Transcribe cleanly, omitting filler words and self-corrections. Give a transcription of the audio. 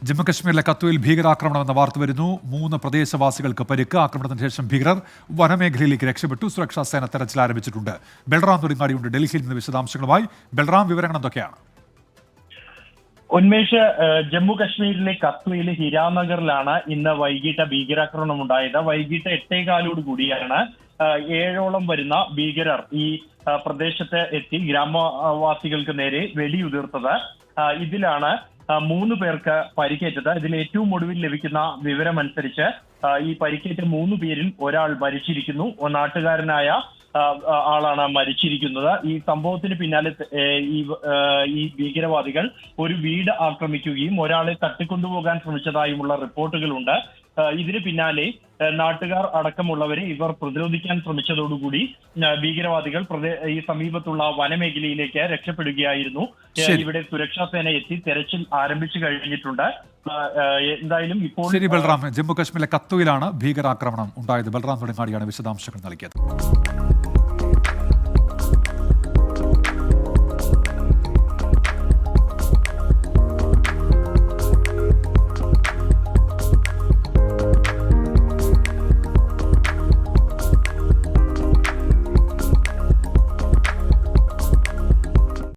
ജമ്മുകശ്മീരിലെ കത്വയിൽ ഭീകരാക്രമണം എന്ന വാർത്ത വരുന്നു. 3 പ്രദേശവാസികൾക്ക് പരിക്ക്. ആക്രമണത്തിന് ശേഷം ഭീകരർ വനമേഖലയിലേക്ക് രക്ഷപ്പെട്ടു. സുരക്ഷാ സേന തെരച്ചിൽ ആരംഭിച്ചിട്ടുണ്ട്. ബൽറാം തൊടിങ്ങാടിയുണ്ട് ഡൽഹിയിൽ നിന്ന് വിശദാംശങ്ങളുമായി. ബൽറാം, വിവരങ്ങൾ എന്തൊക്കെയാണ്? ഉന്മേഷ്, ജമ്മു കശ്മീരിലെ കത്വയിലെ ഹിരാനഗറിലാണ് ഇന്ന് വൈകിട്ട് ഭീകരാക്രമണം ഉണ്ടായത്. വൈകിട്ട് 8:15 കൂടിയാണ് 7ഓളം വരുന്ന ഭീകരർ ഈ പ്രദേശത്ത് എത്തി ഗ്രാമവാസികൾക്ക് നേരെ വെടിയുതിർത്തത്. ഇതിലാണ് 3 പേർക്ക് പരിക്കേറ്റത്. ഇതിൽ ഏറ്റവും ഒടുവിൽ ലഭിക്കുന്ന വിവരമനുസരിച്ച് ഈ പരിക്കേറ്റ 3 പേരിൽ ഒരാൾ മരിച്ചിരിക്കുന്നു. നാട്ടുകാരനായ ആളാണ് മരിച്ചിരിക്കുന്നത്. ഈ സംഭവത്തിന് പിന്നാലെ ഈ ഭീകരവാദികൾ ഒരു വീട് ആക്രമിക്കുകയും ഒരാളെ തട്ടിക്കൊണ്ടുപോകാൻ ശ്രമിച്ചതായുമുള്ള റിപ്പോർട്ടുകളുണ്ട്. ഇതിന് പിന്നാലെ നാട്ടുകാർ അടക്കമുള്ളവരെ ഇവർ പ്രതിരോധിക്കാൻ ശ്രമിച്ചതോടുകൂടി ഭീകരവാദികൾ ഈ സമീപത്തുള്ള വനമേഖലയിലേക്ക് രക്ഷപ്പെടുകയായിരുന്നു. ഇവിടെ സുരക്ഷാ സേന എത്തി തെരച്ചിൽ ആരംഭിച്ചു കഴിഞ്ഞിട്ടുണ്ട്. എന്തായാലും ഇപ്പോൾ ശരി ബൽറാം, ജമ്മു കശ്മീരിലെ കത്വയിലാണ് ഭീകരാക്രമണം ഉണ്ടായത്. ബൽറാം തൊടിങ്ങാടിയാണ് വിശദാംശങ്ങൾ നൽകിയത്.